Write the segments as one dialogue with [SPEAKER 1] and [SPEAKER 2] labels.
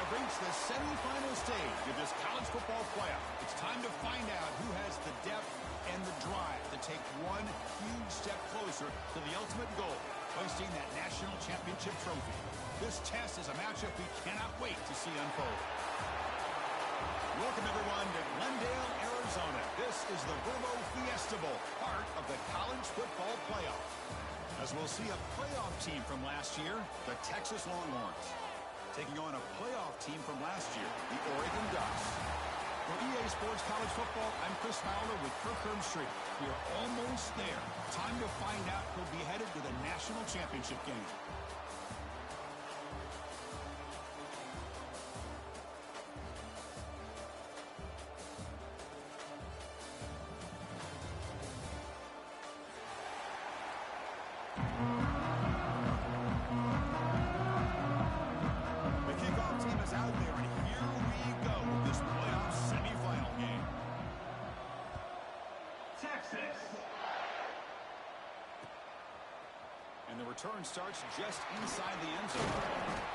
[SPEAKER 1] have reached the semifinal stage of this college football playoff. It's time to find out who has the depth and the drive to take one huge step closer to the ultimate goal, hoisting that national championship trophy. This test is a matchup we cannot wait to see unfold. Welcome, everyone, to Glendale, Arizona. This is the Verbo Fiesta Bowl, part of the college football playoff. As we'll see a playoff team from last year, the Texas Longhorns, taking on a playoff team from last year, the Oregon Ducks. For EA Sports College Football, I'm Chris Fowler with Kirk Herbstreit. We are almost there. Time to find out who'll be headed to the national championship game. Return starts just inside the end zone.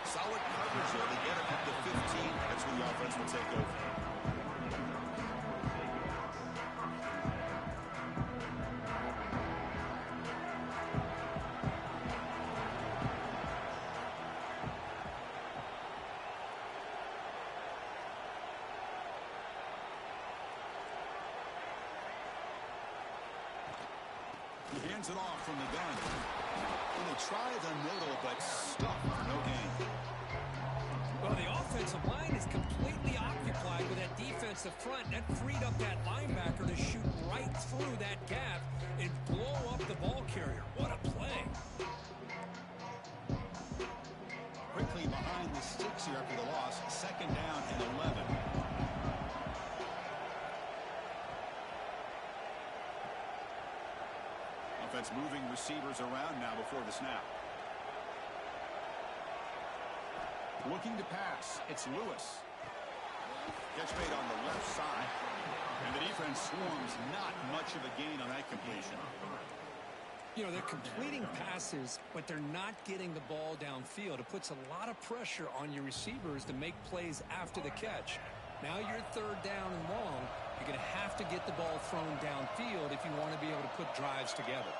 [SPEAKER 1] Solid coverage there to get him up to 15. That's where the offense will take over. He hands it off from the gun. And they try the middle, but stuck for no gain.
[SPEAKER 2] Well, the offensive line is completely occupied with that defensive front. That freed up that linebacker to shoot right through that gap and blow up the ball carrier. What a play.
[SPEAKER 1] Quickly behind the sticks here after the loss. Second down and 11. Offense moving receivers around now before the snap. Looking to pass. It's Lewis. Catch made on the left side. And the defense swarms. Not much of a gain on that completion.
[SPEAKER 2] You know, they're completing passes, but they're not getting the ball downfield. It puts a lot of pressure on your receivers to make plays after the catch. Now you're third down and long. You're going to have to get the ball thrown downfield if you want to be able to put drives together.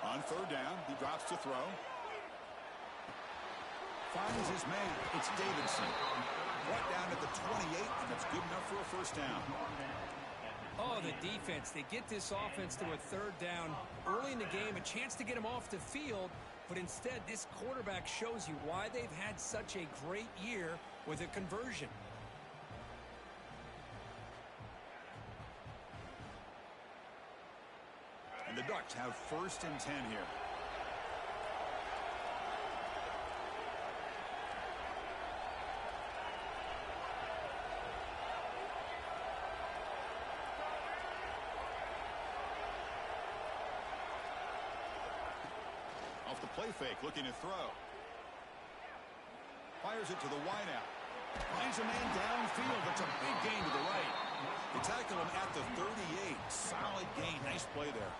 [SPEAKER 1] On third down, he drops to throw. Finds his man. It's Davidson. Brought down at the 28, and that's good enough for a first down.
[SPEAKER 2] Oh, the defense. They get this offense to a third down early in the game, a chance to get him off the field, but instead this quarterback shows you why they've had such a great year with a conversion.
[SPEAKER 1] And the Ducks have first and 10 here. Off the play fake, looking to throw. Fires it to the wideout. Finds a man downfield. That's a big gain to the right. They tackle him at the 38. Solid gain. Nice play there.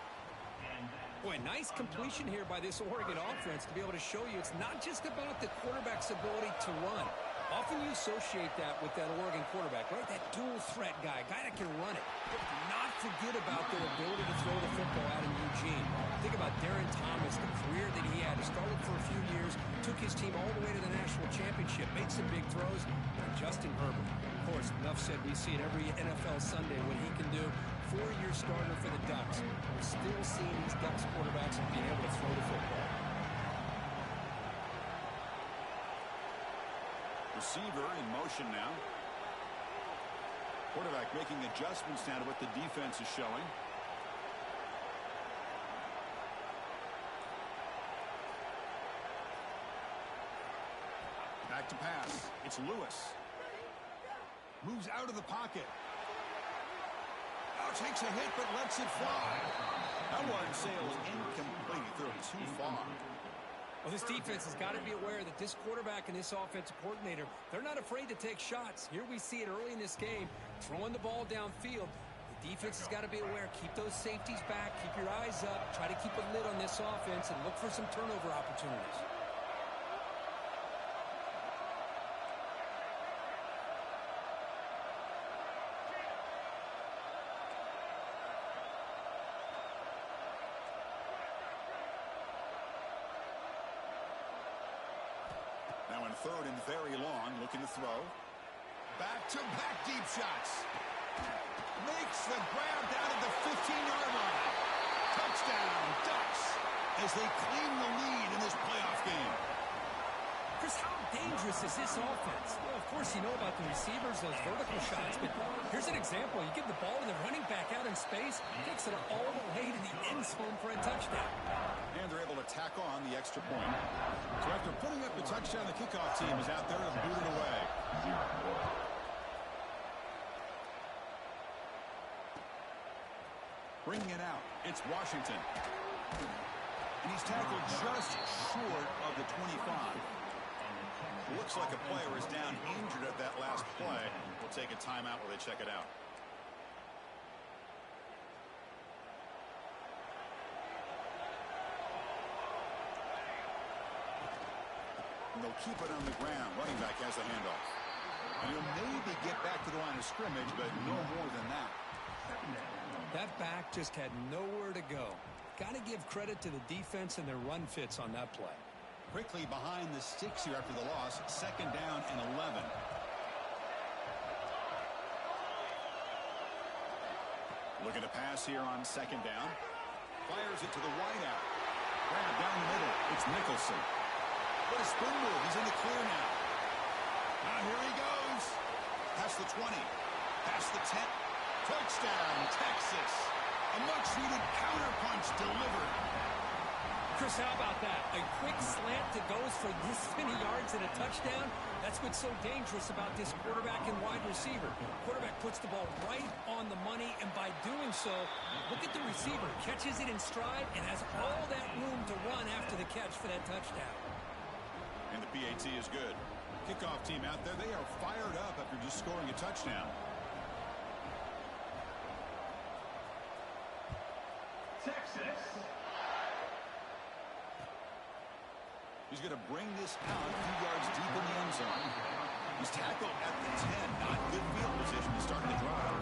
[SPEAKER 2] Boy, nice completion here by this Oregon offense to be able to show you it's not just about the quarterback's ability to run. Often you associate that with that Oregon quarterback, right? That dual threat guy that can run it. But do not forget about their ability to throw the football out in Eugene. Think about Darren Thomas, the career that he had. He started for a few years, took his team all the way to the national championship, made some big throws. And Justin Herbert, of course, enough said, we see it every NFL Sunday what he can do. 4-year starter for the Ducks. We're still seeing these Ducks quarterbacks being able to throw the football.
[SPEAKER 1] Receiver in motion now. Quarterback making adjustments now to what the defense is showing. Back to pass. It's Lewis. Moves out of the pocket. Now takes a hit but lets it fly. That one sails incomplete. He threw it too far.
[SPEAKER 2] Well, this defense has got to be aware that this quarterback and this offensive coordinator, they're not afraid to take shots. Here we see it early in this game, throwing the ball downfield. You Defense has got to be aware. Keep those safeties back. Keep your eyes up. Try to keep a lid on this offense and look for some turnover opportunities.
[SPEAKER 1] Now in third and very long, looking to throw. Back-to-back deep shots. Makes the grab down at the 15-yard line. Touchdown, Ducks, as they claim the lead in this playoff game.
[SPEAKER 2] Chris, how dangerous is this offense? Well, of course, you know about the receivers, those vertical shots, but here's an example. You give the ball to the running back out in space, takes it all the way to the end zone for a touchdown.
[SPEAKER 1] And they're able to tack on the extra point. So after putting up the touchdown, the kickoff team is out there to boot it away. Bringing it out, it's Washington. And he's tackled just short of the 25. Looks like a player is down injured at that last play. We'll take a timeout while they check it out. And they'll keep it on the ground. Running back has the handoff. And he'll maybe get back to the line of scrimmage, but no more than that.
[SPEAKER 2] That back just had nowhere to go. Got to give credit to the defense and their run fits on that play.
[SPEAKER 1] Quickly behind the sticks here after the loss. Second down and 11. Looking to pass here on second down. Fires it to the wideout. Grab down the middle. It's Nicholson. What a spin move. He's in the clear now. Now here he goes. Past the 20. Past the 10. Touchdown, Texas. A much-needed counterpunch delivered.
[SPEAKER 2] Chris, how about that? A quick slant that goes for this many yards and a touchdown. That's what's so dangerous about this quarterback and wide receiver. Quarterback puts the ball right on the money, and by doing so, look at the receiver. Catches it in stride and has all that room to run after the catch for that touchdown.
[SPEAKER 1] And the PAT is good. Kickoff team out there, they are fired up after just scoring a touchdown.
[SPEAKER 3] Texas.
[SPEAKER 1] He's going to bring this out a few yards deep in the end zone. He's tackled at the 10. Not good field position to start the drive.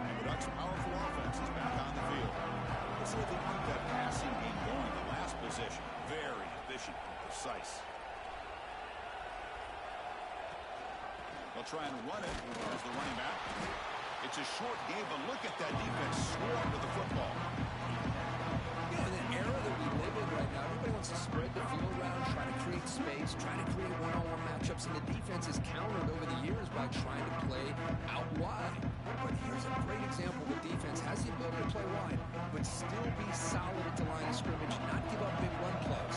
[SPEAKER 1] And the Ducks' powerful offense is back on the field. Let's see if they keep that passing game going. The last possession, very efficient and precise. They'll try and run it as the running back. It's a short game, but look at that defense swarm with the football.
[SPEAKER 2] You know, in an era that we live in right now, everybody wants to spread the field around, try to create space, try to create one-on-one matchups, and the defense is countered over the years by trying to play out wide. But here's a great example. The defense has the ability to play wide, but still be solid at the line of scrimmage, not give up big run plays.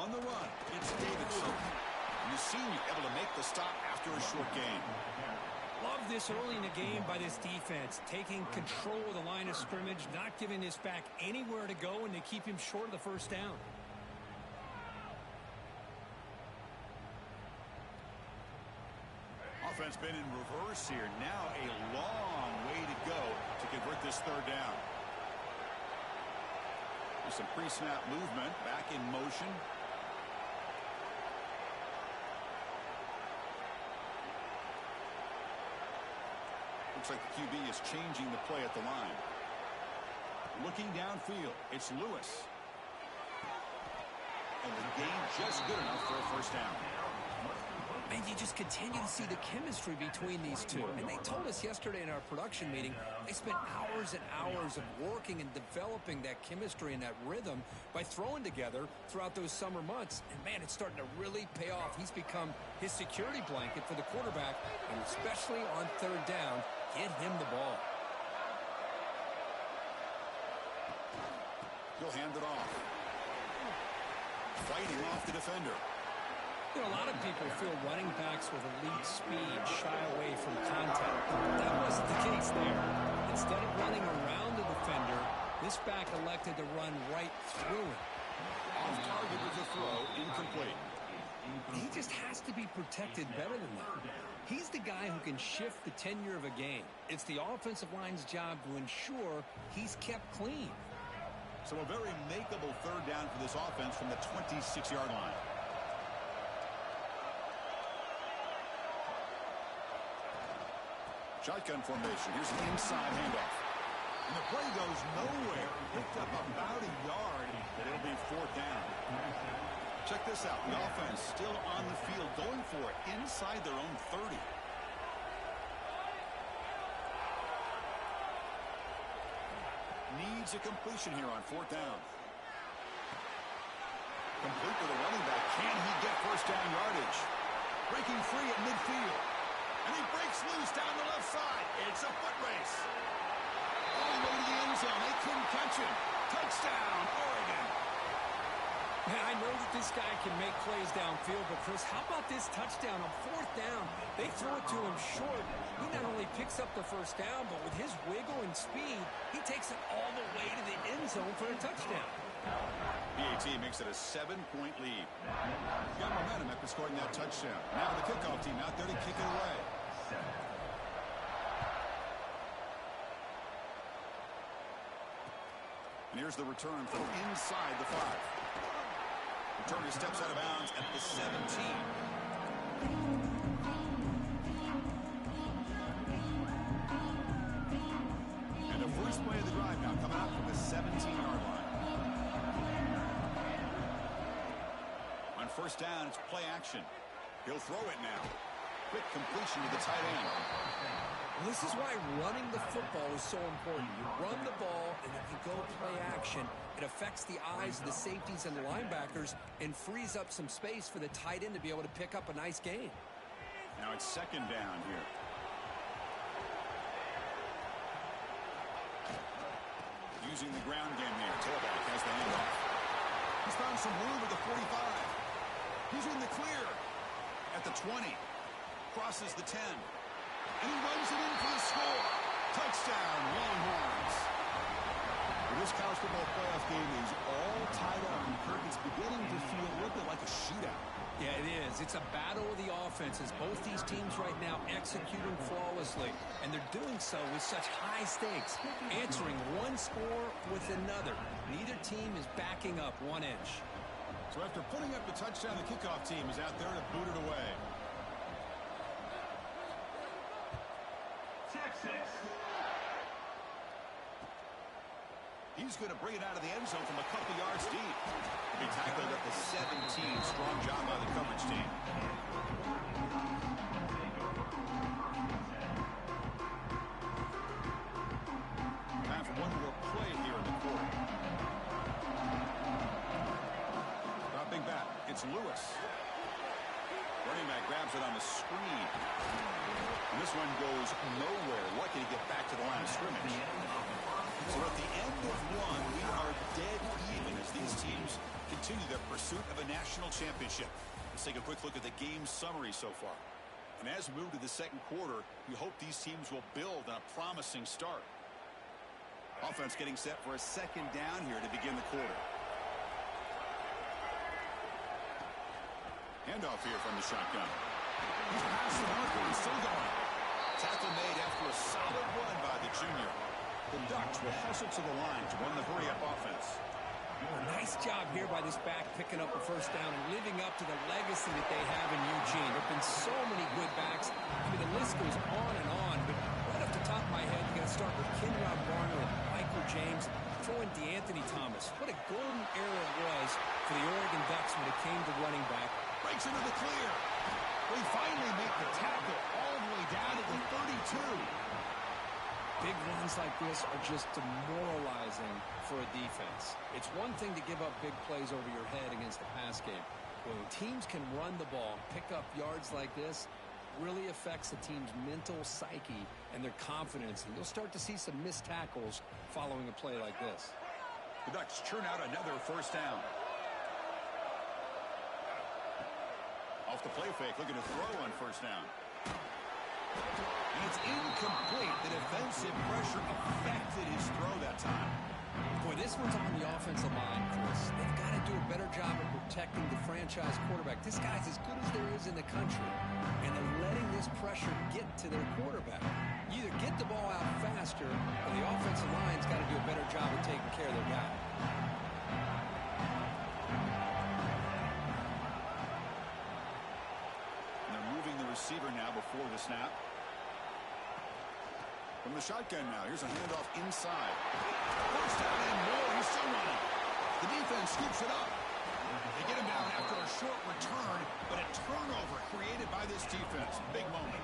[SPEAKER 1] On the run, it's Davidson. The senior able to make the stop after a short game.
[SPEAKER 2] Love this early in the game by this defense, taking control of the line of scrimmage, not giving this back anywhere to go, and they keep him short of the first down.
[SPEAKER 1] Offense been in reverse here. Now a long way to go to convert this third down. There's some pre-snap movement, back in motion. Looks like the QB is changing the play at the line. Looking downfield, it's Lewis. And the game just good enough for a first down.
[SPEAKER 2] Man, you just continue to see the chemistry between these two. And they told us yesterday in our production meeting, they spent hours and hours of working and developing that chemistry and that rhythm by throwing together throughout those summer months. And, man, it's starting to really pay off. He's become his security blanket for the quarterback, and especially on third down, get him the ball.
[SPEAKER 1] He'll hand it off. Fighting off the defender.
[SPEAKER 2] You know, a lot of people feel running backs with elite speed shy away from contact. That wasn't the case there. Instead of running around the defender, this back elected to run right through it.
[SPEAKER 1] Off target with the throw, incomplete.
[SPEAKER 2] He just has to be protected better than that. He's the guy who can shift the tenure of a game. It's the offensive line's job to ensure he's kept clean.
[SPEAKER 1] So a very makeable third down for this offense from the 26-yard line. Shotgun formation. Here's an inside handoff. And the play goes nowhere. Picked up about a yard, but it'll be fourth down. Check this out. The offense still on the field, going for it inside their own 30. Needs a completion here on fourth down. Complete to the running back. Can he get first down yardage? Breaking free at midfield. And he breaks loose down the left side. It's a foot race. All the way to the end zone. They couldn't catch him. Touchdown, Oregon.
[SPEAKER 2] Man, I know that this guy can make plays downfield, but Chris, how about this touchdown on fourth down? They throw it to him short. He not only picks up the first down, but with his wiggle and speed, he takes it all the way to the end zone for a touchdown.
[SPEAKER 1] PAT makes it a 7-point lead. Got momentum after scoring that touchdown. Now the kickoff team out there to kick it away. And here's the return from inside the 5. Returner steps out of bounds at the 17. And the first play of the drive now coming up from the 17-yard line. On first down, it's play action. He'll throw it now. Quick completion to the tight end.
[SPEAKER 2] Well, this is why running the football is so important. You run the ball, and if you go play action, it affects the eyes of the safeties and the linebackers and frees up some space for the tight end to be able to pick up a nice gain.
[SPEAKER 1] Now it's second down here. Using the ground game here. Tailback has the handoff. He's found some room at the 45. He's in the clear at the 20. Crosses the 10. And he runs it in for the score. Touchdown, Longhorns. This college football playoff game is all tied up, and Kirk, it's beginning to feel a little bit like a shootout.
[SPEAKER 2] Yeah, it is. It's a battle of the offenses. Both these teams right now executing flawlessly, and they're doing so with such high stakes, answering one score with another. Neither team is backing up 1 inch.
[SPEAKER 1] So after putting up the touchdown, the kickoff team is out there to boot it away.
[SPEAKER 3] Texas.
[SPEAKER 1] He's going to bring it out of the end zone from a couple yards deep. He tackled at the 17. Strong job by the coverage team. Time for one more play here in the quarter. Dropping back. It's Lewis. Running back grabs it on the screen. And this one goes nowhere. Lucky to get back to the line of scrimmage. So at the end of one, we are dead even as these teams continue their pursuit of a national championship. Let's take a quick look at the game summary so far. And as we move to the second quarter, we hope these teams will build on a promising start. Offense getting set for a second down here to begin the quarter. Handoff here from the shotgun. He's past the marker and still going. Tackle made after a solid run by the junior. The Ducks will hustle to the line to run the hurry-up offense.
[SPEAKER 2] Nice job here by this back picking up a first down and living up to the legacy that they have in Eugene. There have been so many good backs. I mean, the list goes on and on, but right off the top of my head, you got to start with Kenrod Barner and Michael James, throwing DeAnthony Thomas. What a golden era it was for the Oregon Ducks when it came to running back.
[SPEAKER 1] Breaks into the clear. We finally make the tackle all the way down to the 32.
[SPEAKER 2] Big runs like this are just demoralizing for a defense. It's one thing to give up big plays over your head against the pass game. When teams can run the ball, pick up yards like this, really affects the team's mental psyche and their confidence. And you'll start to see some missed tackles following a play like this.
[SPEAKER 1] The Ducks churn out another first down. Off the play fake, looking to throw on first down. And it's incomplete. The defensive pressure affected his throw that time.
[SPEAKER 2] Boy, this one's on the offensive line, Chris. They've got to do a better job of protecting the franchise quarterback. This guy's as good as there is in the country, and they're letting this pressure get to their quarterback. You either get the ball out faster, or the offensive line's got to do a better job of taking care of their guy.
[SPEAKER 1] And they're moving the receiver now before the snap. From the shotgun now, here's a handoff inside. First down and more, he's still running. The defense scoops it up. They get him down after a short return, but a turnover created by this defense. Big moment.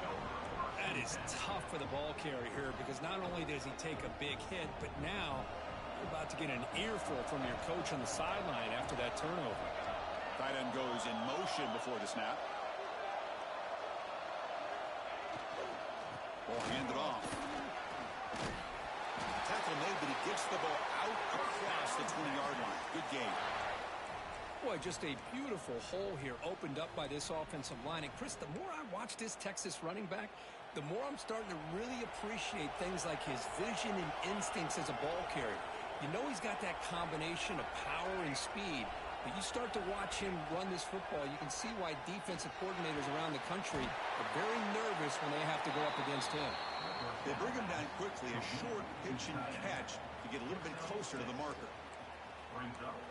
[SPEAKER 2] That is tough for the ball carrier here because not only does he take a big hit, but now you're about to get an earful from your coach on the sideline after that turnover.
[SPEAKER 1] Tight end goes in motion before the snap. Ball handed off. Tackle made, but he gets the ball out across the 20-yard line. Good game.
[SPEAKER 2] Boy, just a beautiful hole here opened up by this offensive line. And, Chris, the more I watch this Texas running back, the more I'm starting to really appreciate things like his vision and instincts as a ball carrier. You know he's got that combination of power and speed. But you start to watch him run this football, you can see why defensive coordinators around the country are very nervous when they have to go up against him.
[SPEAKER 1] They bring him down quickly, a short pitch and catch to get a little bit closer to the marker.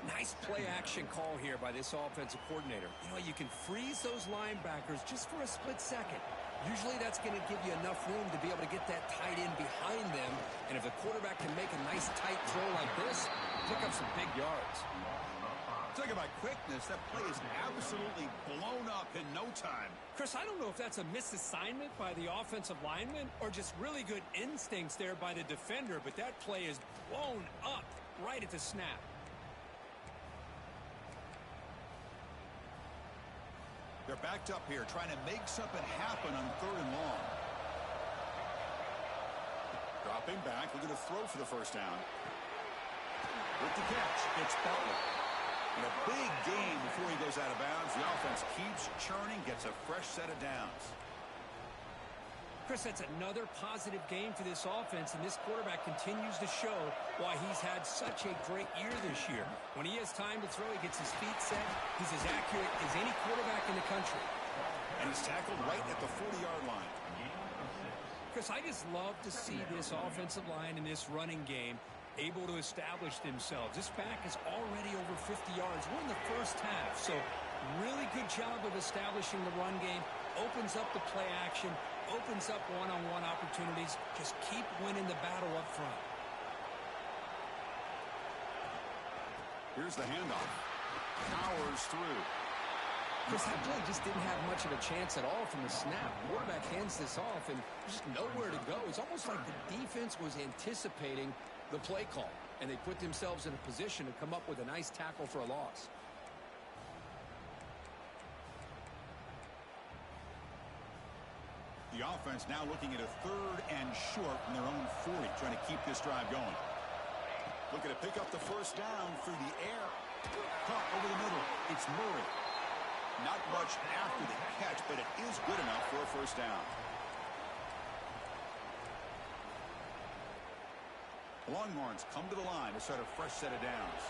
[SPEAKER 2] Nice play-action call here by this offensive coordinator. You know, you can freeze those linebackers just for a split second. Usually that's going to give you enough room to be able to get that tight end behind them. And if the quarterback can make a nice tight throw like this, pick up some big yards.
[SPEAKER 1] Talking about quickness, that play is absolutely blown up in no time.
[SPEAKER 2] Chris, I don't know if that's a misassignment by the offensive lineman or just really good instincts there by the defender, but that play is blown up right at the snap.
[SPEAKER 1] They're backed up here, trying to make something happen on 3rd and long. Dropping back, looking to throw for the first down. With the catch, it's Butler. And a big game before he goes out of bounds. The offense keeps churning, gets a fresh set of downs.
[SPEAKER 2] Chris, that's another positive game for this offense, and this quarterback continues to show why he's had such a great year this year. When he has time to throw, he gets his feet set. He's as accurate as any quarterback in the country.
[SPEAKER 1] And he's tackled right at the 40-yard line.
[SPEAKER 2] Chris, I just love to see this offensive line in this running game able to establish themselves. This back is already over 50 yards. We're in the first half, so really good job of establishing the run game. Opens up the play action, opens up one-on-one opportunities. Just keep winning the battle up front.
[SPEAKER 1] Here's the handoff. Powers through.
[SPEAKER 2] Chris, that play just didn't have much of a chance at all from the snap. The quarterback hands this off, and just nowhere to go. It's almost like the defense was anticipating the play call, and they put themselves in a position to come up with a nice tackle for a loss.
[SPEAKER 1] The offense now looking at a 3rd and short from their own 40, trying to keep this drive going. Looking to pick up the first down through the air. Caught over the middle. It's Murray. Not much after the catch, but it is good enough for a first down. The Longhorns come to the line to start a fresh set of downs.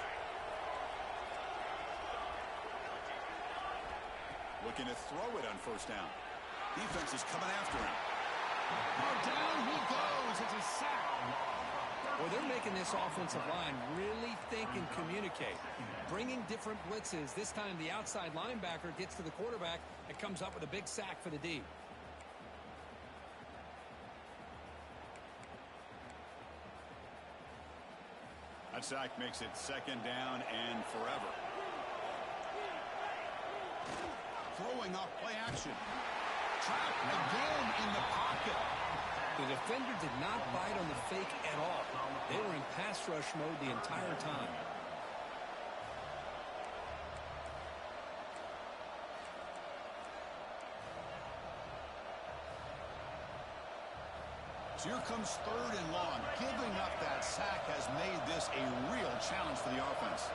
[SPEAKER 1] Looking to throw it on first down. Defense is coming after him. Oh, down he goes. It's a sack.
[SPEAKER 2] Well, they're making this offensive line really think and communicate. Bringing different blitzes. This time the outside linebacker gets to the quarterback and comes up with a big sack for the D.
[SPEAKER 1] That sack makes it 2nd down and forever. Throwing off play action. Trapped again in the pocket.
[SPEAKER 2] The defender did not bite on the fake at all. They were in pass rush mode the entire time.
[SPEAKER 1] So here comes 3rd and long. Giving up that sack has made this a real challenge for the offense.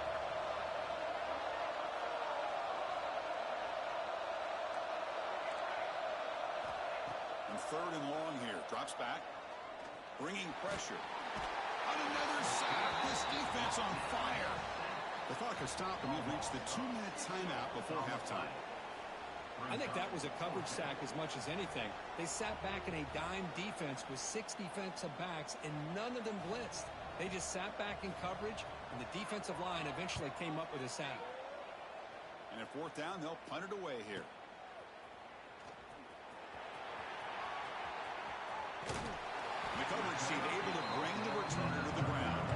[SPEAKER 1] And 3rd and long here. Drops back. Bringing pressure. On another sack. This defense on fire. The clock has stopped, and we've reached the 2-minute timeout before halftime.
[SPEAKER 2] I think that was a coverage sack as much as anything. They sat back in a dime defense with 6 defensive backs, and none of them blitzed. They just sat back in coverage, and the defensive line eventually came up with a sack.
[SPEAKER 1] And at 4th down, they'll punt it away here. The coverage team able to bring the returner to the ground.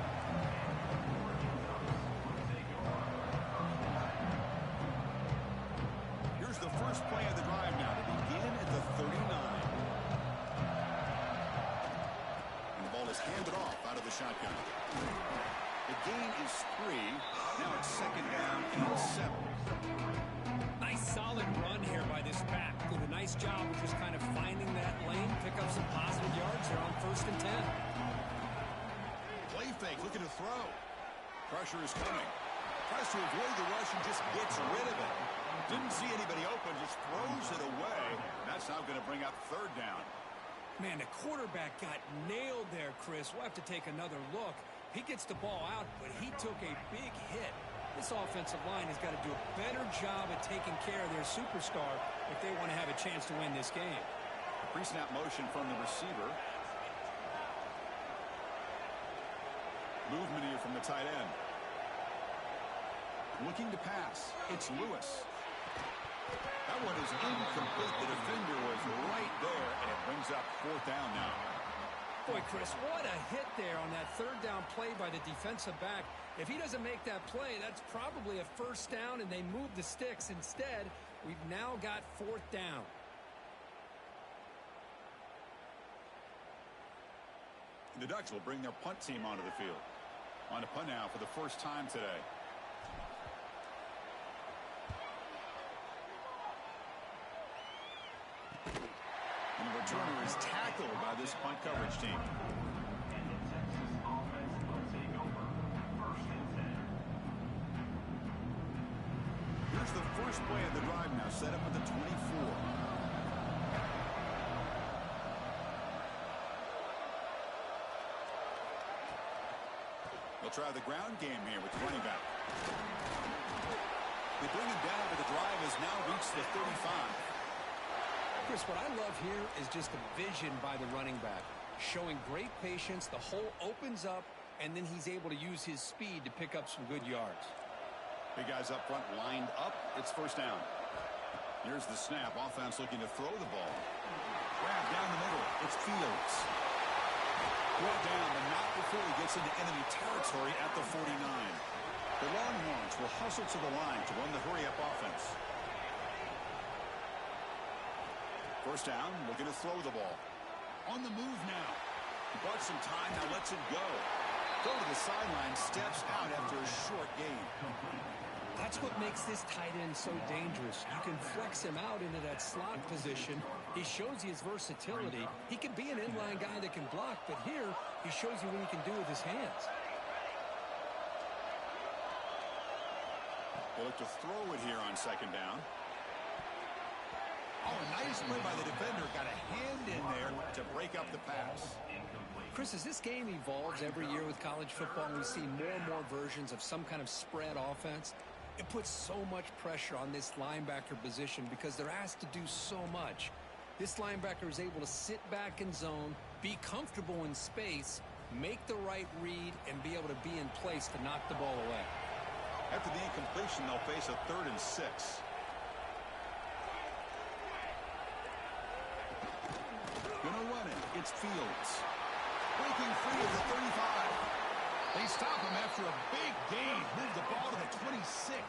[SPEAKER 1] Here's the first play of the drive now to begin at the 39. And the ball is handed off out of the shotgun. The gain is 3. Now it's 2nd down and 7.
[SPEAKER 2] Nice solid run here by this back. Did a nice job of just kind of finding that lane, pick up some positive yards there on 1st and 10.
[SPEAKER 1] Play fake, looking to throw. Pressure is coming. Tries to avoid the rush and just gets rid of it. Didn't see anybody open, just throws it away. That's now going to bring up 3rd down.
[SPEAKER 2] Man, the quarterback got nailed there, Chris. We'll have to take another look. He gets the ball out, but he took a big hit. This offensive line has got to do a better job at taking care of their superstar if they want to have a chance to win this game.
[SPEAKER 1] Pre-snap motion from the receiver. Movement here from the tight end. Looking to pass. It's Lewis. That one is incomplete. The defender was right there, and it brings up 4th down now.
[SPEAKER 2] Boy, Chris, what a hit there on that 3rd down play by the defensive back. If he doesn't make that play, that's probably a 1st down, and they move the sticks. Instead, we've now got 4th down.
[SPEAKER 1] The Ducks will bring their punt team onto the field. On a punt now for the first time today. And the returner is tackled by this punt coverage team. Here's the first play of the drive now, set up at the 24. They'll try the ground game here with the running back. They bring him down, but the drive has now reached the 35.
[SPEAKER 2] Chris, what I love here is just the vision by the running back. Showing great patience, the hole opens up, and then he's able to use his speed to pick up some good yards.
[SPEAKER 1] Big guys up front lined up. It's 1st down. Here's the snap. Offense looking to throw the ball. Grab down the middle. It's Fields. Brought down, but not before he gets into enemy territory at the 49. The Longhorns will hustle to the line to run the hurry-up offense. 1st down, looking to throw the ball. On the move now. He bought some time, now lets it go. Go to the sideline, steps out after a short gain.
[SPEAKER 2] That's what makes this tight end so dangerous. You can flex him out into that slot position. He shows you his versatility. He can be an inline guy that can block, but here he shows you what he can do with his hands.
[SPEAKER 1] They look to throw it here on 2nd down. Oh, a nice play by the defender. Got a hand in there to break up the pass.
[SPEAKER 2] Chris, as this game evolves every year with college football, we see more and more versions of some kind of spread offense. It puts so much pressure on this linebacker position because they're asked to do so much. This linebacker is able to sit back in zone, be comfortable in space, make the right read, and be able to be in place to knock the ball away.
[SPEAKER 1] After the incompletion, they'll face a 3rd and 6. Gonna run it. It's Fields. Breaking free of the 35. They stop him after a big gain. Move the ball to the 26.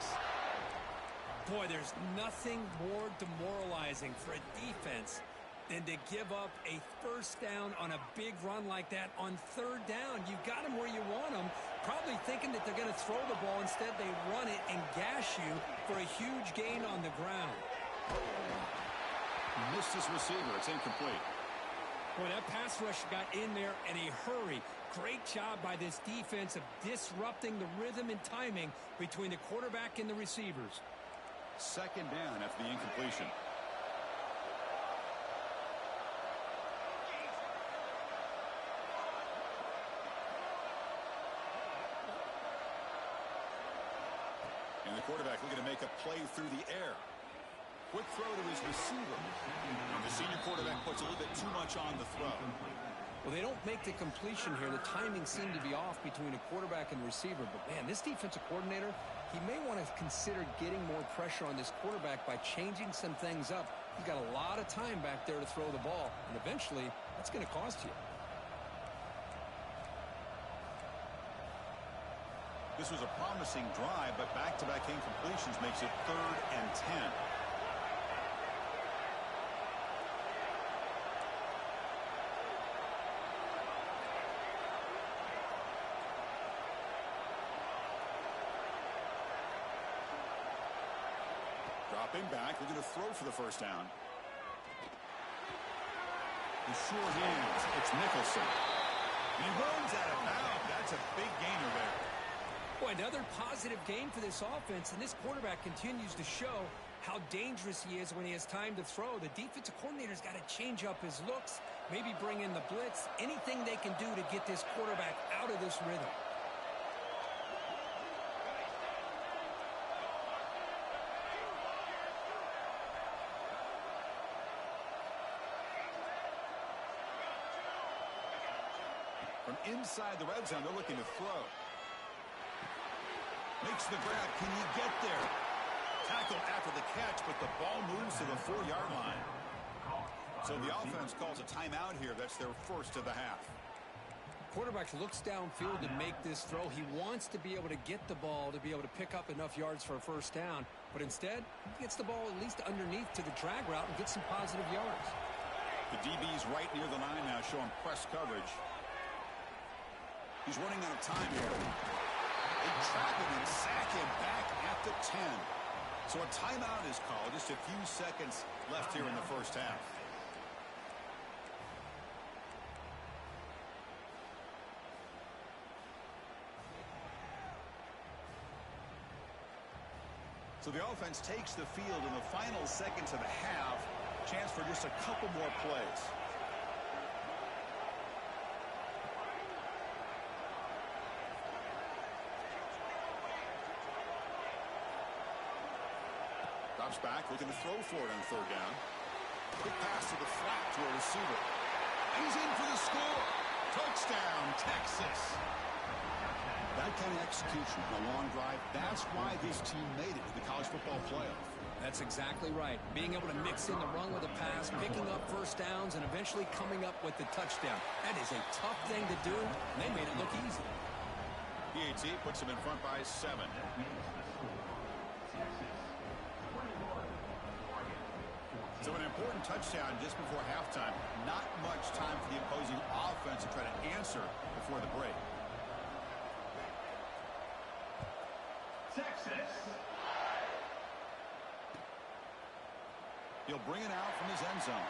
[SPEAKER 2] Boy, there's nothing more demoralizing for a defense than to give up a 1st down on a big run like that on 3rd down. You got them where you want them, probably thinking that they're going to throw the ball. Instead, they run it and gash you for a huge gain on the ground.
[SPEAKER 1] Missed his receiver. It's incomplete.
[SPEAKER 2] Boy, that pass rush got in there in a hurry. Great job by this defense of disrupting the rhythm and timing between the quarterback and the receivers.
[SPEAKER 1] 2nd down after the incompletion. quarterback looking to make a play through the air. Quick throw to his receiver. And the senior quarterback puts a little bit too much on the throw.
[SPEAKER 2] Well, they don't make the completion here. The timing seemed to be off between a quarterback and receiver. But, man, this defensive coordinator, he may want to consider getting more pressure on this quarterback by changing some things up. He's got a lot of time back there to throw the ball, and eventually that's going to cost you.
[SPEAKER 1] This was a promising drive, but back-to-back incompletions makes it 3rd and 10. Dropping back, looking to throw for the first down. The short hands, it's Nicholson. And he runs out of bounds. That's a big gainer there.
[SPEAKER 2] Boy, another positive game for this offense, and this quarterback continues to show how dangerous he is when he has time to throw. The defensive coordinator's got to change up his looks, maybe bring in the blitz, anything they can do to get this quarterback out of this rhythm.
[SPEAKER 1] From inside the red zone, they're looking to throw. Makes the grab. Can he get there? Tackled after the catch, but the ball moves to the 4-yard line. So the offense calls a timeout here. That's their first of the half.
[SPEAKER 2] Quarterback looks downfield to make this throw. He wants to be able to get the ball to be able to pick up enough yards for a first down. But instead, he gets the ball at least underneath to the drag route and gets some positive yards.
[SPEAKER 1] The DB's right near the line now, showing press coverage. He's running out of time here. They trap him and sack him back at the 10. So a timeout is called. Just a few seconds left here in the first half. So the offense takes the field in the final seconds of the half. Chance for just a couple more plays. Drops back, looking to throw for it on 3rd down. Quick pass to the flat to a receiver. And he's in for the score. Touchdown, Texas. That kind of execution on a long drive, that's why this team made it to the college football playoff.
[SPEAKER 2] That's exactly right. Being able to mix in the run with a pass, picking up first downs, and eventually coming up with the touchdown. That is a tough thing to do, and they made it look easy.
[SPEAKER 1] PAT puts them in front by 7. So an important touchdown just before halftime. Not much time for the opposing offense to try to answer before the break.
[SPEAKER 3] Texas.
[SPEAKER 1] He'll bring it out from his end zone.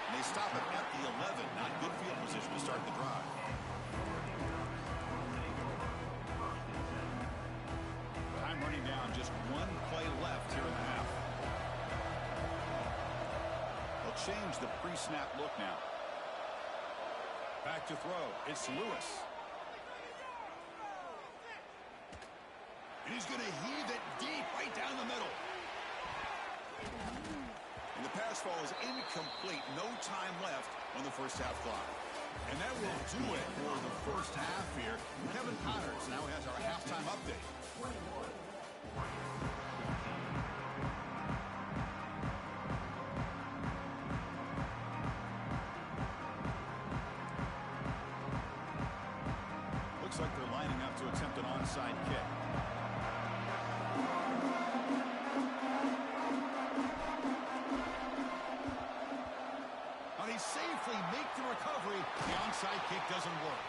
[SPEAKER 1] And they stop it at the 11. Not good field position to start the drive. Time running down. Just one play left here in the half. They'll change the pre-snap look now. Back to throw. It's Lewis. And he's going to heave it deep right down the middle. And the pass ball is incomplete. No time left on the first half clock. And that will do it for the first half here. Kevin Connors now has our halftime update. Looks like they're lining up to attempt an onside kick. They safely make the recovery. The onside kick doesn't work.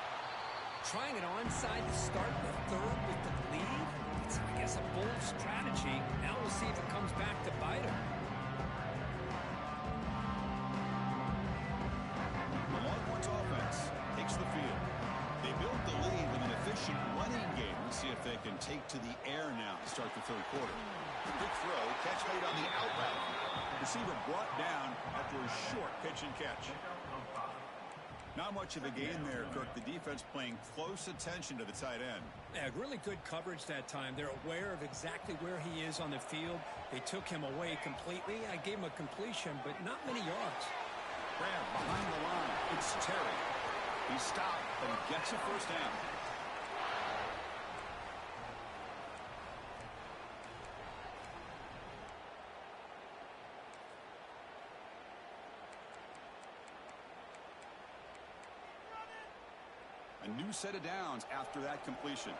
[SPEAKER 2] Trying an onside to start the 3rd with the lead? It's, I guess, a bold strategy. Now we'll see if it comes back to bite him.
[SPEAKER 1] The Longhorns offense takes the field. They built the lead with an efficient running game. Let's see if they can take to the air now to start the 3rd quarter. Quick throw, catch made on the out route. Receiver brought down after a short pitch and catch. Now Not much of a gain there, Kirk. The defense paying close attention to the tight end.
[SPEAKER 2] Yeah, really good coverage that time. They're aware of exactly where he is on the field. They took him away completely. I gave him a completion, but not many yards.
[SPEAKER 1] Grab behind the line. It's Terry. He stopped, but he gets a first down. A new set of downs after that completion.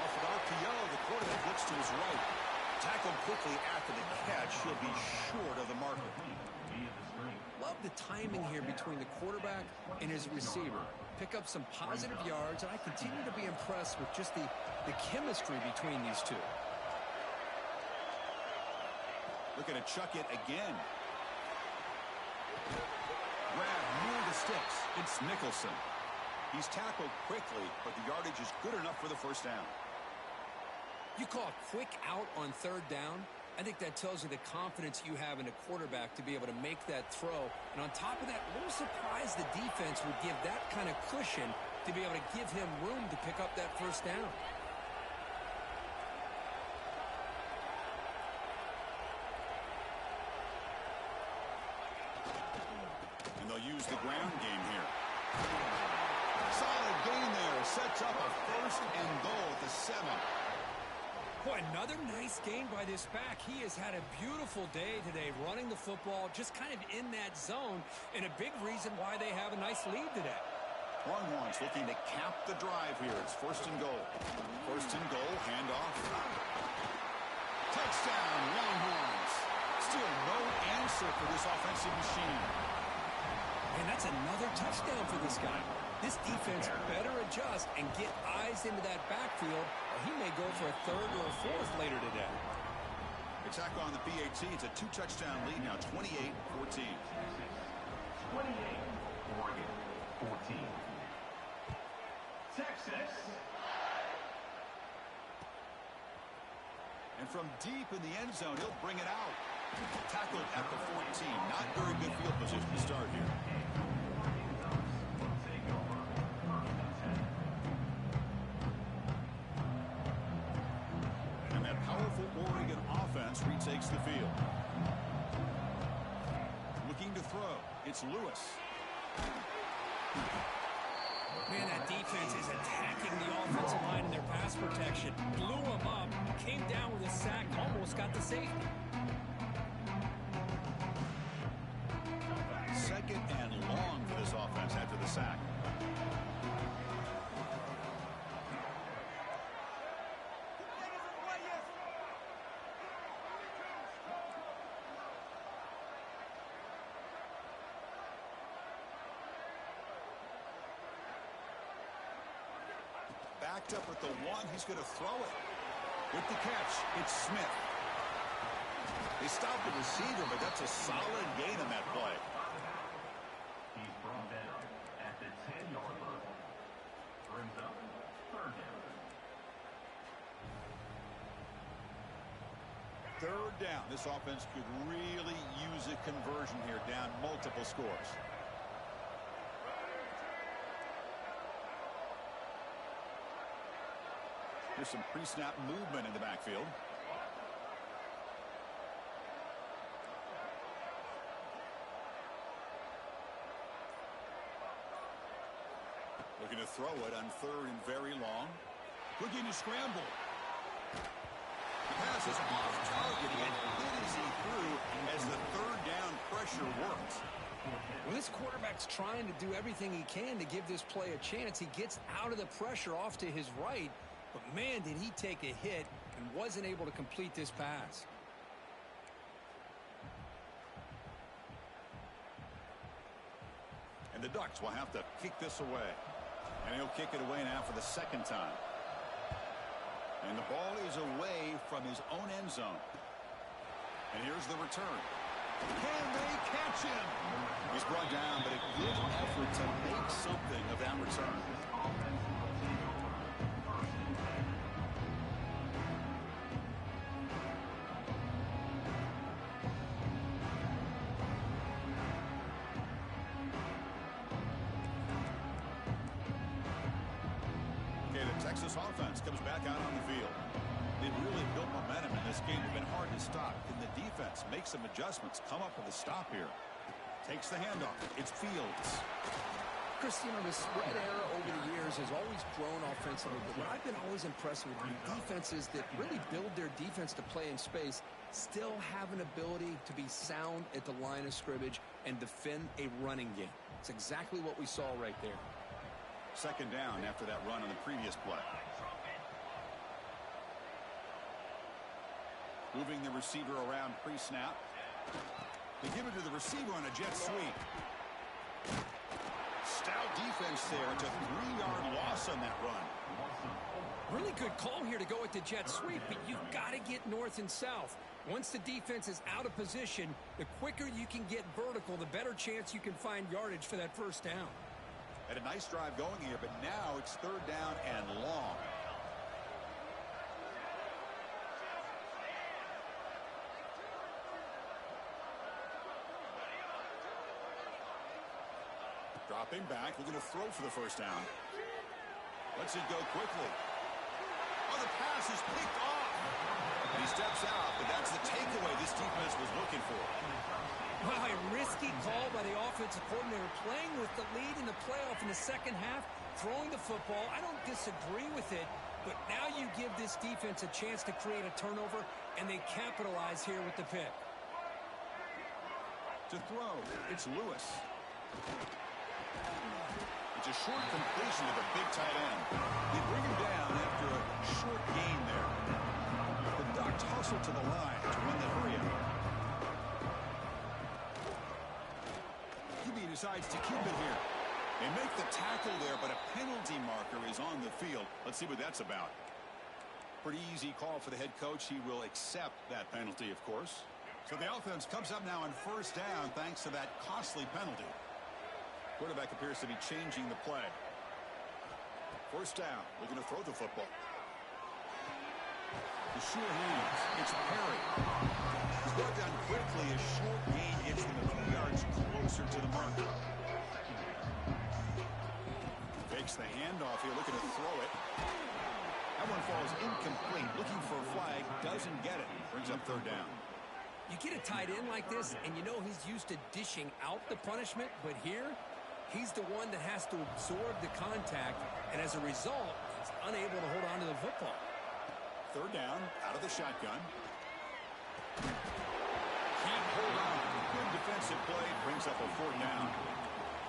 [SPEAKER 1] Off of RPO, the quarterback looks to his right. Tackled quickly after the catch. He'll be short of the marker.
[SPEAKER 2] Love the timing here between the quarterback and his receiver. Pick up some positive yards, and I continue to be impressed with just the chemistry between these two.
[SPEAKER 1] Looking to chuck it again. Grab near the sticks. It's Nicholson. He's tackled quickly, but the yardage is good enough for the first down.
[SPEAKER 2] You call a quick out on third down. I think that tells you the confidence you have in a quarterback to be able to make that throw. And on top of that, a little surprised the defense would give that kind of cushion to be able to give him room to pick up that first down.
[SPEAKER 1] And they'll use the ground game here. Solid gain there. Sets up a first and goal at the 7.
[SPEAKER 2] Boy, another nice gain by this back. He has had a beautiful day today running the football, just kind of in that zone, and a big reason why they have a nice lead today.
[SPEAKER 1] Longhorns looking to cap the drive here. It's first and goal. First and goal, handoff. Touchdown, Longhorns. Still no answer for this offensive machine.
[SPEAKER 2] And that's another touchdown for this guy. This defense better adjust and get eyes into that backfield, or he may go for a third or a fourth later today.
[SPEAKER 1] Attack on the PAT. It's a 2-touchdown lead now, 28-14.
[SPEAKER 3] 28, Oregon, 14. Texas.
[SPEAKER 1] And from deep in the end zone, he'll bring it out. Tackled at the 14. Not very good field position to start here. And that powerful Oregon offense retakes the field. Looking to throw. It's Lewis.
[SPEAKER 2] Man, that defense is attacking the offensive line in their pass protection. Blew him up, came down with a sack, almost got the safety.
[SPEAKER 1] Second and long for this offense after the sack. Backed up at the 1. He's going to throw it. With the catch, it's Smith. They stopped the receiver, but that's a solid gain on that play.
[SPEAKER 3] He's brought down at the 10-yard line. Brings up third down.
[SPEAKER 1] Third down. This offense could really use a conversion here, down multiple scores. Here's some pre-snap movement in the backfield. Looking to throw it on third and very long. Looking to scramble. The pass is off target and hit as he threw as the third down pressure works.
[SPEAKER 2] Well, this quarterback's trying to do everything he can to give this play a chance. He gets out of the pressure off to his right, but man, did he take a hit and wasn't able to complete this pass.
[SPEAKER 1] And the Ducks will have to kick this away. And he'll kick it away now for the second time. And the ball is away from his own end zone. And here's the return. Can they catch him? He's brought down, but a good effort to make something of that return. Texas offense comes back out on the field. They've really built momentum in this game. It's been hard to stop. Can the defense make some adjustments, come up with a stop here? Takes the handoff. It's Fields.
[SPEAKER 2] Chris, you know, the spread era over the years has always grown offensively, but what I've been always impressed with defenses that really build their defense to play in space still have an ability to be sound at the line of scrimmage and defend a running game. It's exactly what we saw right there.
[SPEAKER 1] Second down after that run on the previous play. Moving the receiver around pre-snap. They give it to the receiver on a jet sweep. Stout defense there. It's a 3-yard loss on that run.
[SPEAKER 2] Really good call here to go with the jet sweep, but you've got to get north and south. Once the defense is out of position, the quicker you can get vertical, the better chance you can find yardage for that first down.
[SPEAKER 1] Had a nice drive going here, but now it's third down and long. Dropping back, looking to throw for the first down. Lets it go quickly. Oh, the pass is picked off. And he steps out, but that's the takeaway this defense was looking for.
[SPEAKER 2] Wow, a risky call by the offensive coordinator, playing with the lead in the playoff in the second half, throwing the football. I don't disagree with it, but now you give this defense a chance to create a turnover, and they capitalize here with the pick.
[SPEAKER 1] To throw, it's Lewis. It's a short completion of a big tight end. They bring him down after a short gain there. The Ducks hustle to the line to run the hurry-up. QB decides to keep it here. They make the tackle there, but a penalty marker is on the field. Let's see what that's about. Pretty easy call for the head coach. He will accept that penalty, of course. So the offense comes up now on first down thanks to that costly penalty. Quarterback appears to be changing the play. First down, looking to throw the football. The sure hands. It's Perry. He's brought down quickly. A short gain gets them a few yards closer to the mark. Fakes the handoff here, looking to throw it. That one falls incomplete. Looking for a flag, doesn't get it. Brings up third down.
[SPEAKER 2] You get a tight end like this, and you know he's used to dishing out the punishment, but here, he's the one that has to absorb the contact, and as a result, he's unable to hold on to the football.
[SPEAKER 1] Third down, out of the shotgun. Can't hold on. Good defensive play, brings up a fourth down.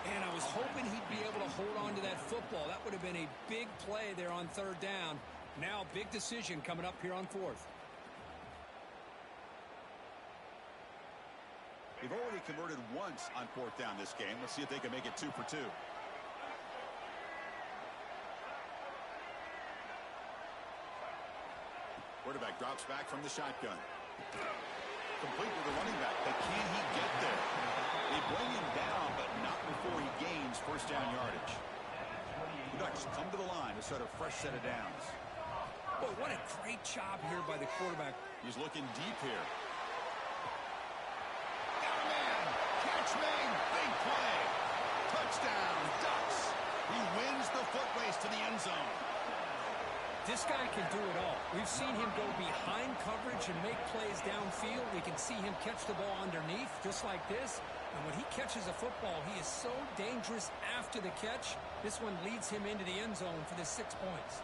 [SPEAKER 2] And I was hoping he'd be able to hold on to that football. That would have been a big play there on third down. Now, big decision coming up here on fourth.
[SPEAKER 1] They've already converted once on fourth down this game. Let's see if they can make it 2 for 2. Quarterback drops back from the shotgun. Complete with the running back, but can he get there? They bring him down, but not before he gains first down yardage. The Ducks come to the line to start a fresh set of downs.
[SPEAKER 2] Boy, what a great job here by the quarterback.
[SPEAKER 1] He's looking deep here. Catchman, big play. Touchdown, Ducks. He wins the foot race to the end zone.
[SPEAKER 2] This guy can do it all. We've seen him go behind coverage and make plays downfield. We can see him catch the ball underneath, just like this. And when he catches a football, he is so dangerous after the catch. This one leads him into the end zone for the 6 points.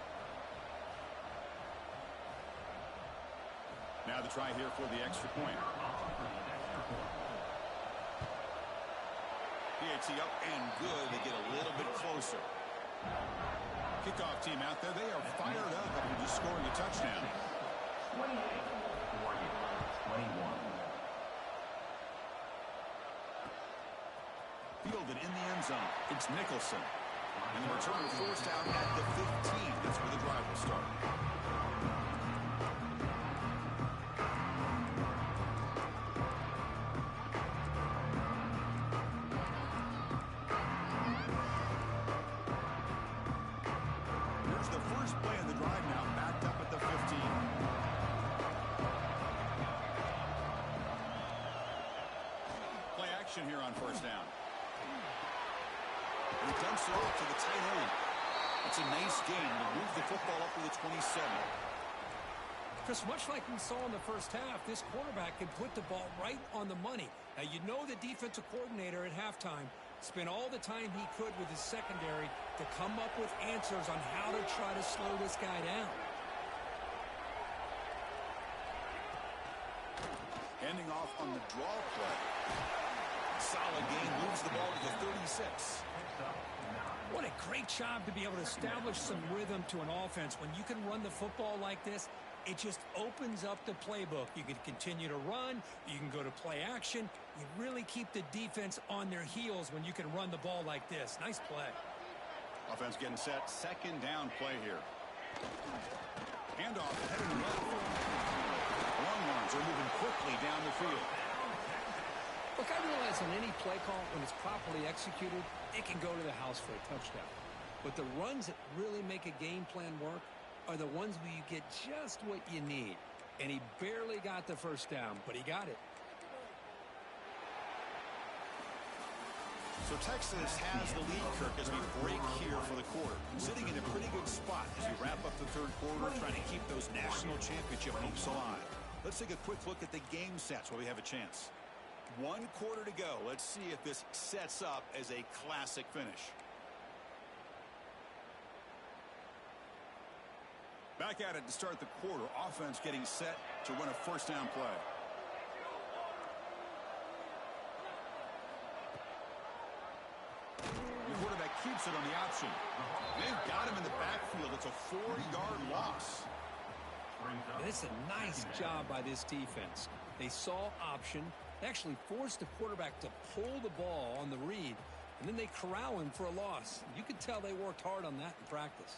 [SPEAKER 1] Now the try here for the extra point. PAT up and good. They get a little bit closer. Kickoff team out there. They are fired up after just scoring a touchdown.
[SPEAKER 3] 21.
[SPEAKER 1] Fielded in the end zone. It's Nicholson. And the return forced out at the 15. That's where the drive will start. Here on first down. And he dumps it off to the tight end. It's a nice game to move the football up to the 27.
[SPEAKER 2] Chris, much like we saw in the first half, this quarterback can put the ball right on the money. Now, you know the defensive coordinator at halftime spent all the time he could with his secondary to come up with answers on how to try to slow this guy down.
[SPEAKER 1] Handing off on the draw play. Solid gain, moves the ball to the 36.
[SPEAKER 2] What a great job to be able to establish some rhythm to an offense. When you can run the football like this, it just opens up the playbook. You can continue to run. You can go to play action. You really keep the defense on their heels when you can run the ball like this. Nice play.
[SPEAKER 1] Offense getting set. Second down play here. Handoff heading left. Longhorns are moving quickly down the field.
[SPEAKER 2] Look, I realize on any play call, when it's properly executed, it can go to the house for a touchdown. But the runs that really make a game plan work are the ones where you get just what you need. And he barely got the first down, but he got it.
[SPEAKER 1] So Texas has the lead, Kirk, as we break here for the quarter. Sitting in a pretty good spot as we wrap up the third quarter, trying to keep those national championship hopes alive. Let's take a quick look at the game sets while we have a chance. 1 quarter to go. Let's see if this sets up as a classic finish. Back at it to start the quarter. Offense getting set to run a first down play. The quarterback keeps it on the option. They've got him in the backfield. It's a 4-yard loss.
[SPEAKER 2] And it's a nice job by this defense. They saw option. They actually forced the quarterback to pull the ball on the read, and then they corral him for a loss. You could tell they worked hard on that in practice.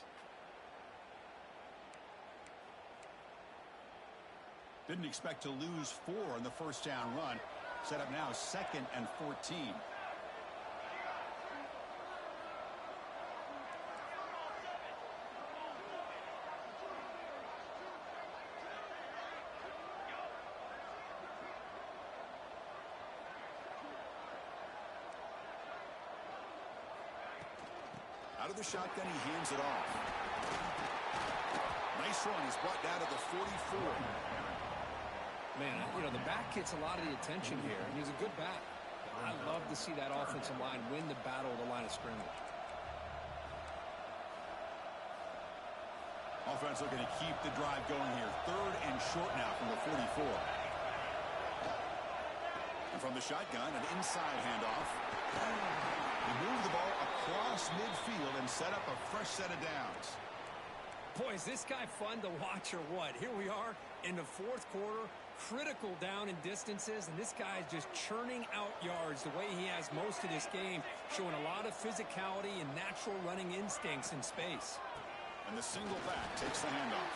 [SPEAKER 1] Didn't expect to lose 4 on the first down run. Set up now 2nd and 14. Out of the shotgun, he hands it off. Nice run. He's brought down to the 44.
[SPEAKER 2] Man, you know, the back gets a lot of the attention here, and he's a good back. I love to see that offensive line win the battle of the line of scrimmage.
[SPEAKER 1] Offense looking to keep the drive going here. 3rd and short now from the 44. And from the shotgun, an inside handoff. He moved the ball across midfield and set up a fresh set of downs.
[SPEAKER 2] Boy, is this guy fun to watch or what? Here we are in the 4th quarter, critical down in distances, and this guy is just churning out yards the way he has most of this game, showing a lot of physicality and natural running instincts in space.
[SPEAKER 1] And the single back takes the handoff.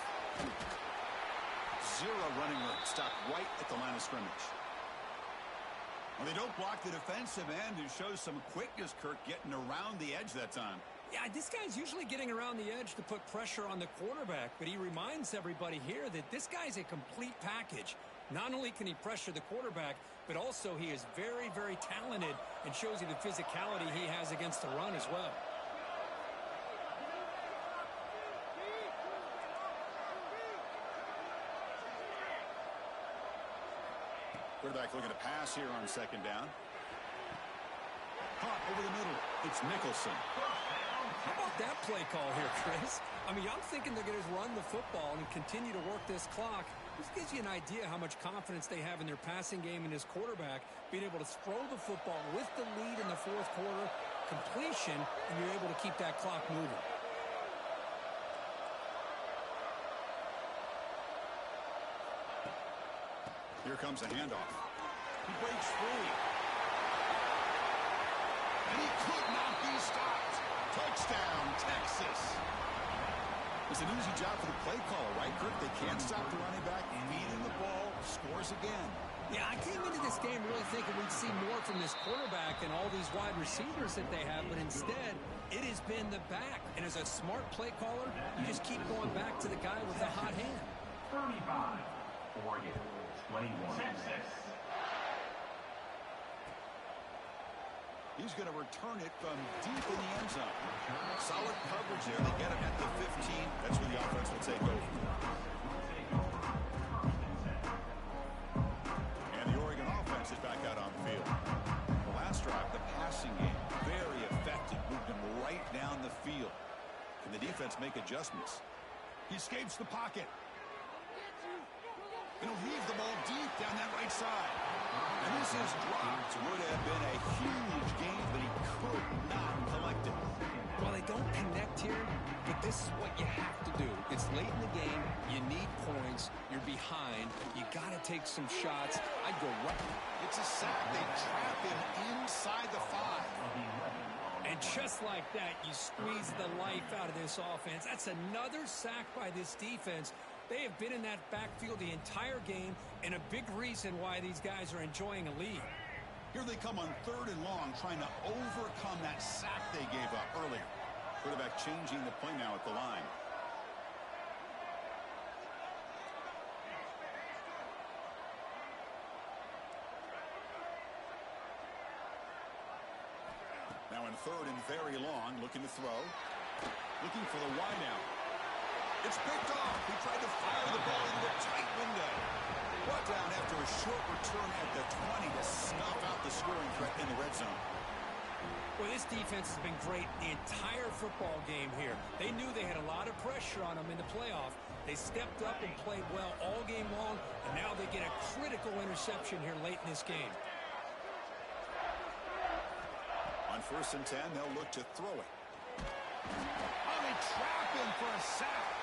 [SPEAKER 1] 0 running room, stopped right at the line of scrimmage. Well, they don't block the defensive end and shows some quickness, Kirk, getting around the edge that time.
[SPEAKER 2] Yeah, this guy's usually getting around the edge to put pressure on the quarterback, but he reminds everybody here that this guy's a complete package. Not only can he pressure the quarterback, but also he is very, very talented and shows you the physicality he has against the run as well.
[SPEAKER 1] Quarterback looking to pass here on 2nd down. Hot over the middle. It's Nicholson.
[SPEAKER 2] How about that play call here, Chris? I mean, I'm thinking they're going to run the football and continue to work this clock. This gives you an idea how much confidence they have in their passing game and his quarterback, being able to throw the football with the lead in the 4th quarter, completion, and you're able to keep that clock moving.
[SPEAKER 1] Here comes the handoff. He breaks free. And he could not be stopped. Touchdown, Texas. It's an easy job for the play caller, right, Kirk? They can't stop the running back. Feeding the ball, scores again.
[SPEAKER 2] Yeah, I came into this game really thinking we'd see more from this quarterback and all these wide receivers that they have, but instead, it has been the back. And as a smart play caller, you just keep going back to the guy with the hot hand.
[SPEAKER 3] 35, Oregon, 21.
[SPEAKER 1] He He's going to return it from deep in the end zone. Solid coverage there. They get him at the 15. That's where the offense will take over. And the Oregon offense is back out on the field. The last drive, the passing game, very effective. Moved him right down the field. Can the defense make adjustments? He escapes the pocket. And he'll heave the ball deep down that right side. And this is dropped. Would have been a huge game, but he could not collect it.
[SPEAKER 2] Well, they don't connect here, but this is what you have to do. It's late in the game. You need points. You're behind. You got to take some shots. I'd go right.
[SPEAKER 1] It's a sack. They trap him inside the 5.
[SPEAKER 2] And just like that, you squeeze the life out of this offense. That's another sack by this defense. They have been in that backfield the entire game, and a big reason why these guys are enjoying a lead.
[SPEAKER 1] Here they come on 3rd and long, trying to overcome that sack they gave up earlier. Quarterback changing the play now at the line. Now in 3rd and very long, looking to throw. Looking for the wideout. It's picked off. He tried to fire the ball into a tight window. Brought down after a short return at the 20 to snuff out the scoring threat in the red zone.
[SPEAKER 2] Well, this defense has been great the entire football game here. They knew they had a lot of pressure on them in the playoff. They stepped up and played well all game long, and now they get a critical interception here late in this game.
[SPEAKER 1] On 1st and 10, they'll look to throw it. Oh, they trap him for a sack.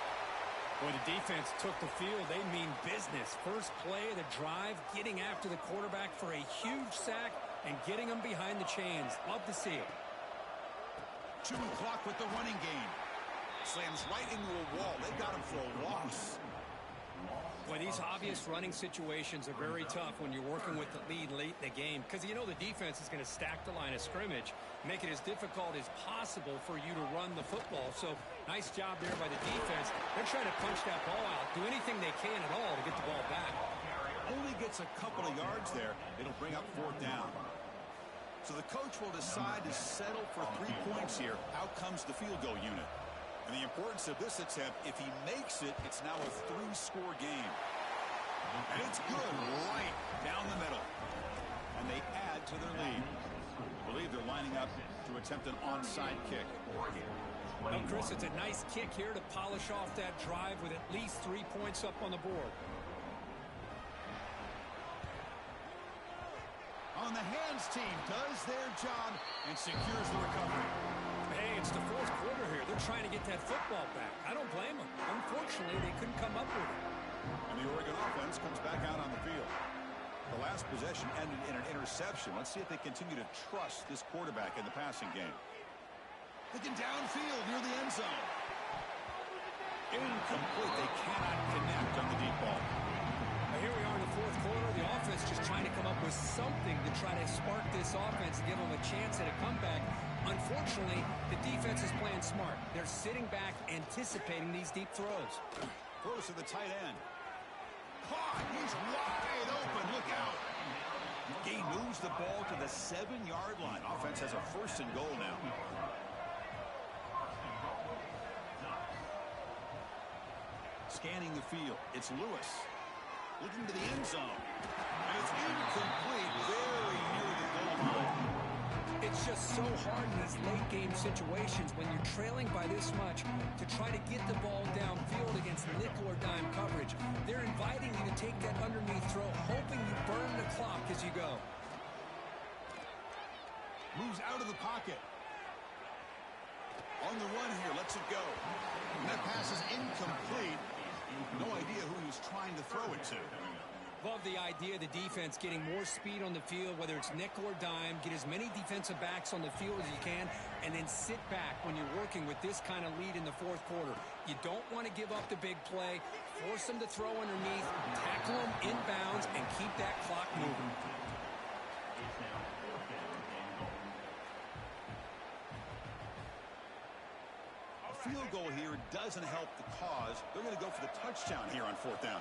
[SPEAKER 2] Boy, the defense took the field. They mean business. First play of the drive, getting after the quarterback for a huge sack and getting him behind the chains. Love to see it.
[SPEAKER 1] Chewing clock with the running game. Slams right into a wall. They got him for a loss.
[SPEAKER 2] Boy, these obvious running situations are very tough when you're working with the lead late in the game because you know the defense is going to stack the line of scrimmage, make it as difficult as possible for you to run the football. So nice job there by the defense. They're trying to punch that ball out, do anything they can at all to get the ball back.
[SPEAKER 1] Only gets a couple of yards there. It'll bring up 4th down. So the coach will decide to settle for 3 points here. Out comes the field goal unit. And the importance of this attempt, if he makes it, it's now a 3-score game. And it's good right down the middle. And they add to their lead. I believe they're lining up to attempt an onside kick.
[SPEAKER 2] Well, Chris, it's a nice kick here to polish off that drive with at least 3 points up on the board.
[SPEAKER 1] On the hands team does their job and secures the recovery.
[SPEAKER 2] Hey, it's the 4th quarter here. They're trying to get that football back. I don't blame them. Unfortunately, they couldn't come up with it.
[SPEAKER 1] And the Oregon offense comes back out on the field. The last possession ended in an interception. Let's see if they continue to trust this quarterback in the passing game. Looking downfield near the end zone. Incomplete. They cannot connect on the deep ball.
[SPEAKER 2] Here we are in the 4th quarter. The offense just trying to come up with something to try to spark this offense and give them a chance at a comeback. Unfortunately, the defense is playing smart. They're sitting back, anticipating these deep throws.
[SPEAKER 1] Throws to the tight end. Caught. He's wide open. Look out. He moves the ball to the 7-yard line. Offense has a 1st and goal now. Scanning the field. It's Lewis. Looking to the end zone. And it's incomplete. Very near the goal line.
[SPEAKER 2] It's just so hard in these late game situations when you're trailing by this much to try to get the ball downfield against nickel or dime coverage. They're inviting you to take that underneath throw, hoping you burn the clock as you go.
[SPEAKER 1] Moves out of the pocket. On the run here, lets it go. And that pass is incomplete. No idea who he was trying to throw it to.
[SPEAKER 2] Love the idea of the defense getting more speed on the field, whether it's nickel or dime, get as many defensive backs on the field as you can, and then sit back when you're working with this kind of lead in the 4th quarter. You don't want to give up the big play, force them to throw underneath, tackle them inbounds, and keep that clock moving.
[SPEAKER 1] A field goal here doesn't help the cause. They're going to go for the touchdown here on 4th down.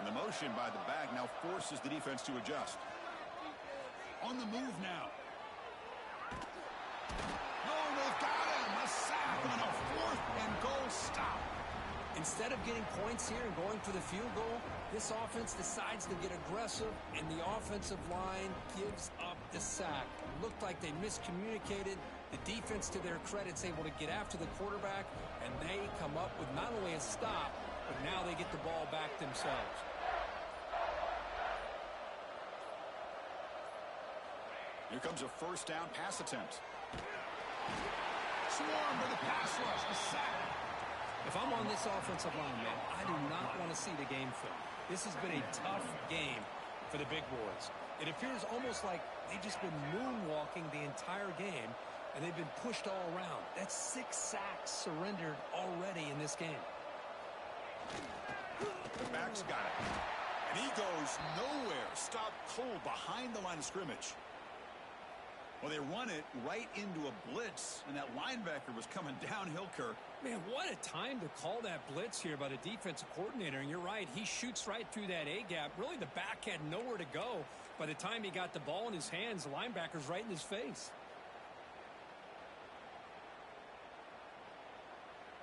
[SPEAKER 1] And the motion by the back now forces the defense to adjust. On the move now. Oh, they've got him. A sack on a 4th and goal stop.
[SPEAKER 2] Instead of getting points here and going for the field goal, this offense decides to get aggressive, and the offensive line gives up the sack. Looked like they miscommunicated. The defense, to their credit, is able to get after the quarterback, and they come up with not only a stop, but now they get the ball back themselves.
[SPEAKER 1] Here comes a first down pass attempt. Swarm with a pass rush, a sack.
[SPEAKER 2] If I'm on this offensive line, man, I do not want to see the game film. This has been a tough game for the big boys. It appears almost like they've just been moonwalking the entire game, and they've been pushed all around. That's 6 sacks surrendered already in this game.
[SPEAKER 1] The back's got it. And he goes nowhere. Stop cold behind the line of scrimmage. Well, they run it right into a blitz, and that linebacker was coming downhill, Kirk.
[SPEAKER 2] Man, what a time to call that blitz here by the defensive coordinator. And you're right, he shoots right through that A-gap. Really, the back had nowhere to go. By the time he got the ball in his hands, the linebacker's right in his face.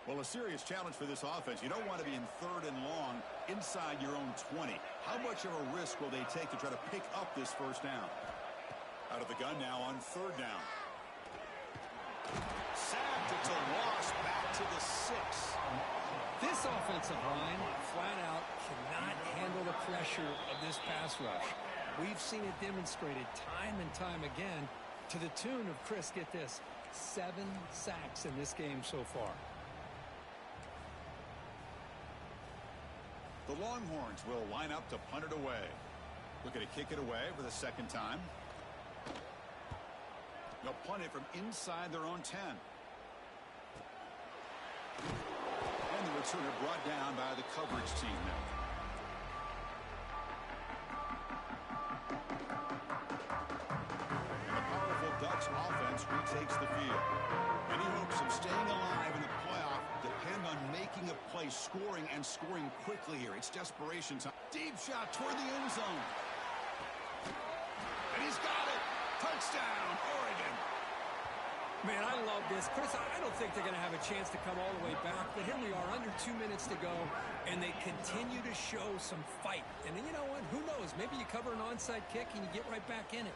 [SPEAKER 1] Well, a serious challenge for this offense. You don't want to be in 3rd and long inside your own 20. How much of a risk will they take to try to pick up this first down? Out of the gun now on 3rd down. Sacked. It's a loss back to the 6.
[SPEAKER 2] This offensive line, flat out, cannot handle the pressure of this pass rush. We've seen it demonstrated time and time again to the tune of, Chris, get this, 7 sacks in this game so far.
[SPEAKER 1] The Longhorns will line up to punt it away. Looking to kick it away for the 2nd time. They'll punt it from inside their own 10. And the returner brought down by the coverage team now. And the powerful Ducks offense retakes the field. Any hopes of staying alive in the playoff depend on making a play, scoring, and scoring quickly here. It's desperation time. Deep shot toward the end zone. And he's got it. Touchdown, Oregon.
[SPEAKER 2] Man, I love this. Chris, I don't think they're going to have a chance to come all the way back, but here we are, under 2 minutes to go, and they continue to show some fight. And then, you know what? Who knows? Maybe you cover an onside kick and you get right back in it.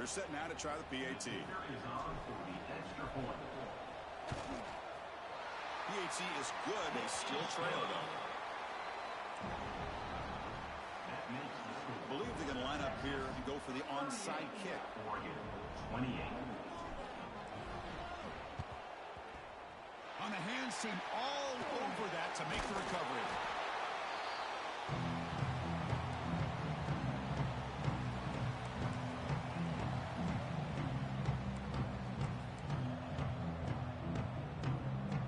[SPEAKER 1] They're setting out to try the PAT. PAT is good. They still trail, though. I believe they're going to line up here and go for the onside kick.
[SPEAKER 3] 28.
[SPEAKER 1] On the hands team all over that to make the recovery.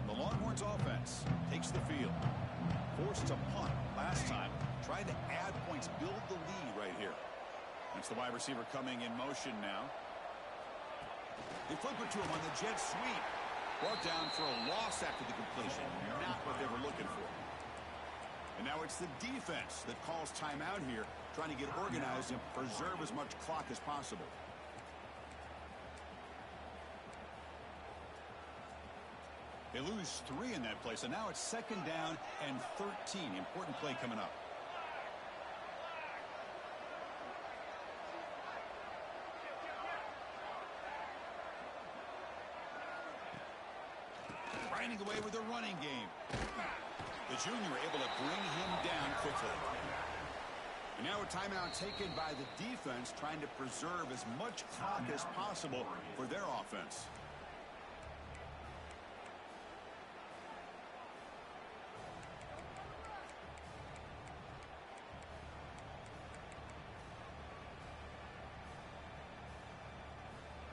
[SPEAKER 1] The Longhorns offense takes the field. Forced to punt last time. Trying to add points, build the lead right here. That's the wide receiver coming in motion now. They flip it to him on the jet sweep. Brought down for a loss after the completion. Not what they were looking for. And now it's the defense that calls timeout here, trying to get organized and preserve as much clock as possible. They lose 3 in that play, so now it's 2nd down and 13. Important play coming up. Grinding away with a running game. The junior able to bring him down quickly. And now a timeout taken by the defense, trying to preserve as much clock as possible for their offense.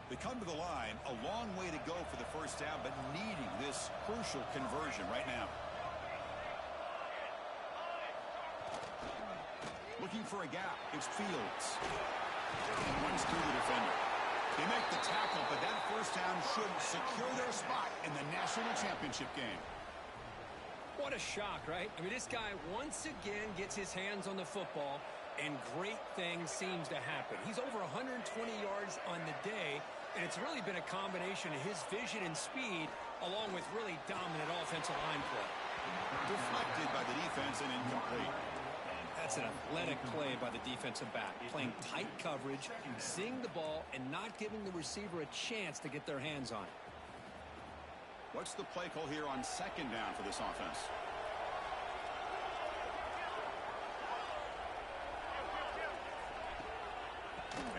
[SPEAKER 1] They come to the line, a long way to go for the first down, but needing this crucial conversion right now. Looking for a gap. It's Fields. And runs through the defender. They make the tackle, but that first down should secure their spot in the national championship game.
[SPEAKER 2] Well, What a shock, right? I mean, this guy once again gets his hands on the football, and great things seems to happen. He's over 120 yards on the day, and it's really been a combination of his vision and speed along with really dominant offensive line play.
[SPEAKER 1] Deflected by the defense and incomplete.
[SPEAKER 2] That's an athletic play by the defensive back, playing tight coverage, seeing the ball, and not giving the receiver a chance to get their hands on it.
[SPEAKER 1] What's the play call here on second down for this offense?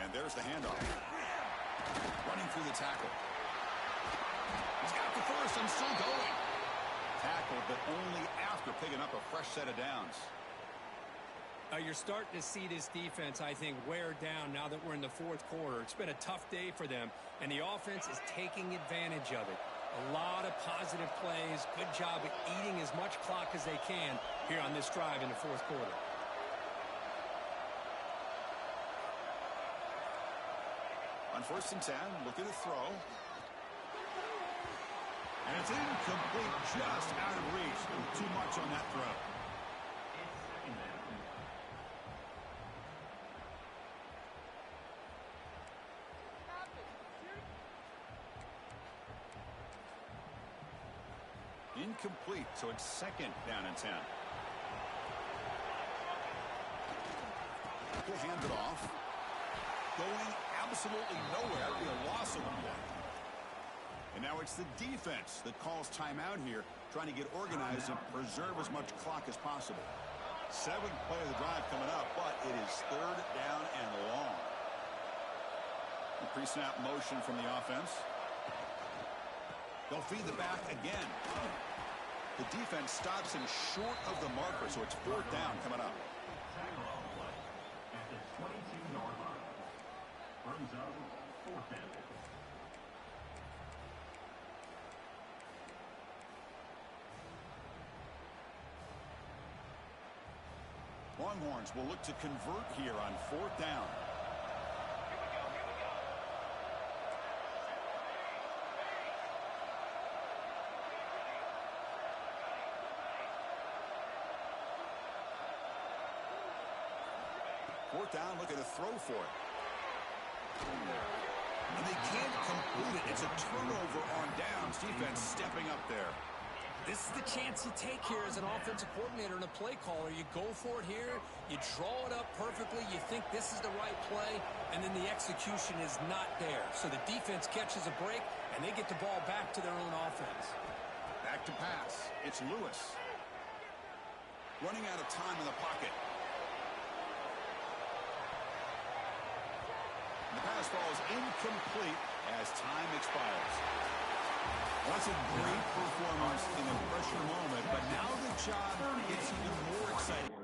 [SPEAKER 1] And there's the handoff. Running through the tackle. He's got the first and still going. Tackled, but only after picking up a fresh set of downs.
[SPEAKER 2] You're starting to see this defense, I think, wear down now that we're in the fourth quarter. It's been a tough day for them, and the offense is taking advantage of it. A lot of positive plays. Good job at eating as much clock as they can here on this drive in the fourth quarter.
[SPEAKER 1] On 1st and 10, looking to throw. And it's incomplete, just out of reach. Too much on that throw. Incomplete, so it's second down and 10. We'll hand it off. Going absolutely nowhere. Be a loss of one. And now it's the defense that calls timeout here, trying to get organized and preserve as much clock as possible. 7th play of the drive coming up, but it is 3rd down and long. Pre-snap motion from the offense. They'll feed the back again. The defense stops him short of the marker, so it's 4th down coming up.
[SPEAKER 3] Tackle on the play at the 22-yard line. Brings up 4th down.
[SPEAKER 1] Longhorns will look to convert here on 4th down. Fourth down, looking to throw for it. And they can't complete it. It's a turnover on downs. Defense stepping up there.
[SPEAKER 2] This is the chance you take here as an offensive coordinator and a play caller. You go for it here. You draw it up perfectly. You think this is the right play, and then the execution is not there. So the defense catches a break, and they get the ball back to their own offense.
[SPEAKER 1] Back to pass. It's Lewis. Running out of time in the pocket. The pass ball is incomplete as time expires. That's a great performance in a pressure moment, but now the job gets even more exciting.